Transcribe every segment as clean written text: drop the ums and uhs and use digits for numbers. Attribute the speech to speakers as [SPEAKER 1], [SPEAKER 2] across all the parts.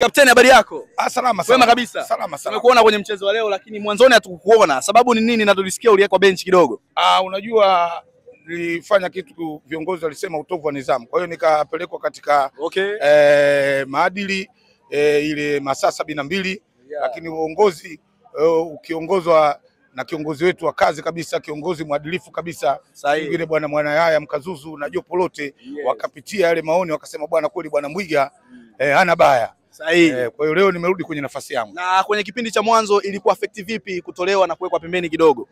[SPEAKER 1] Kapteni, habari yako?
[SPEAKER 2] Salama.
[SPEAKER 1] Wema kabisa.
[SPEAKER 2] Salama.
[SPEAKER 1] Tumekuona kwenye mchezo wa leo lakini mwanzoni hatukukuona. Sababu ni nini na tulisikia uliwekwa benchi kidogo?
[SPEAKER 2] Unajua nilifanya kitu viongozi walisema utovu wa nidhamu. Kwa hiyo nikapelekwa katika maadili ile masaa 72 lakini uongozi ukiongozwa na kiongozi wetu wa kazi kabisa, kiongozi mwadilifu kabisa yule bwana Mwanayaya Mkazuzu na jopo lote wakapitia yale maoni wakasema bwana kweli bwana Mwiga hana baya.
[SPEAKER 1] Sahihi.
[SPEAKER 2] Kwa hiyo leo nimerudi kwenye nafasi yangu.
[SPEAKER 1] Na kwenye kipindi cha mwanzo ilikuwa affect vipi kutolewa na kuwekwa pembeni kidogo?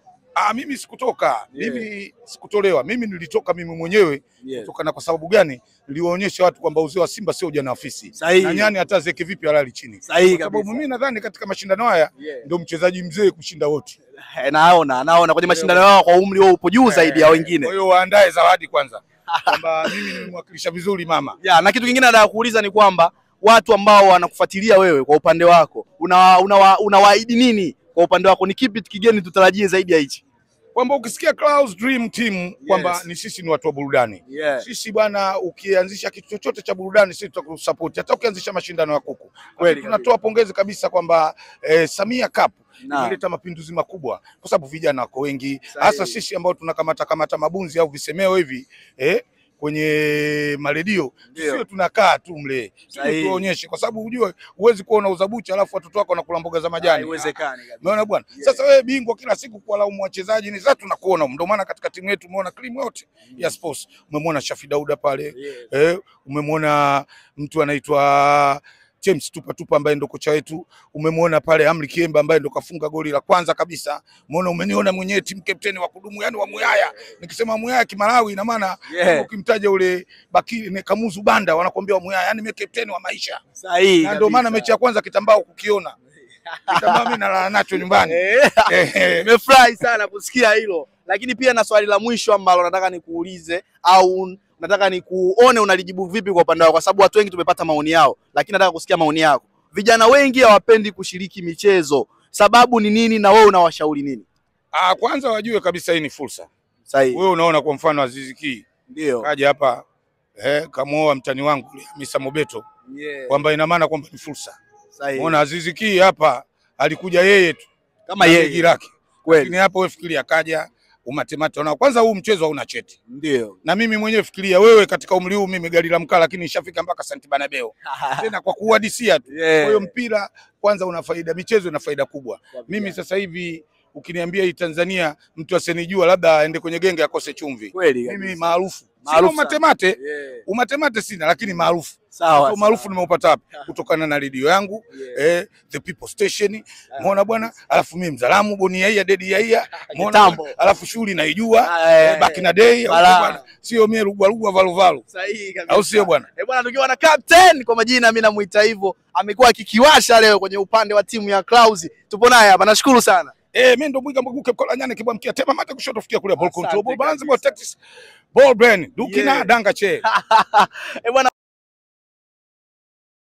[SPEAKER 2] Mimi sikutoka. Mimi sikutolewa. Mimi nilitoka mimi mwenyewe kutokana kwa sababu gani? Niliwaonyesha watu kwamba uzee wa Simba sio ujana afisi. Na nyani hata zeke vipi halali chini. Kwa sababu mimi nadhani katika mashindano haya ndio mchezaji mzee kushinda wote.
[SPEAKER 1] Naona kwenye mashindano yao kwa umri wao upo juu zaidi ya wengine.
[SPEAKER 2] Kwa hiyo waandae zawadi kwanza. Kwamba mimi nimemwakilisha vizuri mama.
[SPEAKER 1] Na kitu kingine nataka kuuliza ni kwamba watu ambao wanakufuatilia wewe kwa upande wako unawaahidi nini kwa upande wako? Ni kipi kigeni tutarajie zaidi ya hichi?
[SPEAKER 2] Kwamba ukisikia Clouds Dream Team kwamba ni sisi ni watu wa burudani. Sisi bwana, ukianzisha kitu chochote cha burudani sisi tutakusupport. Hata ukianzisha mashindano ya kuku. Kweli tunatoa pongezi kabisa kwamba Samia Cup imeleta mapinduzi makubwa kwa sababu vijana wako wengi. Hasa sisi ambao tunakamata mabunzi au visemeo hivi kwenye maredio sio tunakaa tu mle tuonyeshe, kwa sababu unajua huwezi kuona uzabucha alafu watoto wako wanakula mboga za majani.
[SPEAKER 1] Haiwezekani.
[SPEAKER 2] Umeona bwana? Sasa wewe bingwa kila siku kuwalaumu wachezaji ni sasa tunakuona. Ndio maana katika timu yetu umeona cream yote ya sports. Umemwona Shafi Dauda pale. Umemwona mtu anaitwa James Tupa ambaye ndo kocha wetu. Umemwona pale Amri Kiemba ambaye ndo kafunga goli la kwanza kabisa. Umeniona mwenyewe team captain wa kudumu, yani wa Muyaya. Nikisema Muyaya Kimalawi ina maana ukimtaja ule Bakiri ne Kamuzu Banda wanakuambia wa Muyaya, yani mimi captain wa maisha.
[SPEAKER 1] Sahihi.
[SPEAKER 2] Na ndio maana mechi ya kwanza kitambao kukiona. Kitambao mimi nalala nacho nyumbani.
[SPEAKER 1] Nimefurahi sana kusikia hilo. Lakini pia na swali la mwisho ambalo nataka nikuulize au nataka nikuone unalijibu vipi kwa upande wako, kwa sababu watu wengi tumepata maoni yao, lakini nataka kusikia maoni yako. Vijana wengi hawapendi kushiriki michezo. Sababu ni nini na wewe unawashauri nini?
[SPEAKER 2] Kwanza wajue kabisa hii ni fursa.
[SPEAKER 1] Sahihi.
[SPEAKER 2] Wewe unaona kwa mfano Aziz Ki
[SPEAKER 1] ndio
[SPEAKER 2] kaja hapa kamuoa mtani wangu Hamisa Mobeto kwamba ina maana kwamba ni fursa.
[SPEAKER 1] Sahihi.
[SPEAKER 2] Unaona Aziz Ki hapa alikuja yeye tu
[SPEAKER 1] kama yeye
[SPEAKER 2] lake. Lakini hapo wewe fikiria kaja umatemate. Na kwanza huu mchezo hauna cheti.
[SPEAKER 1] Ndio.
[SPEAKER 2] Na mimi mwenyewe fikiria wewe katika umri huu mimi gari la mkaa lakini nishafika mpaka Santi Banabeo. Tena kwa kuhadisia tu. Kwa hiyo mpira kwanza una faida, michezo ina faida kubwa. Mimi sasa hivi ukiniambia hii Tanzania mtu asenijua labda aende kwenye genge akose chumvi. Mimi maarufu. Sina umatemate. Umatemate sina lakini maarufu.
[SPEAKER 1] Sawa.
[SPEAKER 2] Maarufu nimeupata wapi? Kutokana na redio yangu, The People Station. Umeona bwana? Alafu mimi Mzalamu Bonia ya Dedi ya. Umeona? Alafu shughuli naijua. Back in a day bwana. Sio mimi rugwa valuvalu.
[SPEAKER 1] Sahihi kabisa.
[SPEAKER 2] Au sio bwana?
[SPEAKER 1] Bwana, tukiwa na captain kwa majina mimi namuita hivyo, amekuwa akikiwasha leo kwenye upande wa timu ya Clouds. Tupo naye hapa. Nashukuru sana.
[SPEAKER 2] Mimi ndo Mwiga Mbuguke kwa nyane kibwa mkia tema mata kushoto fikia kule ball control ball balance ball tactics ball brain dukina danga che.
[SPEAKER 1] Bwana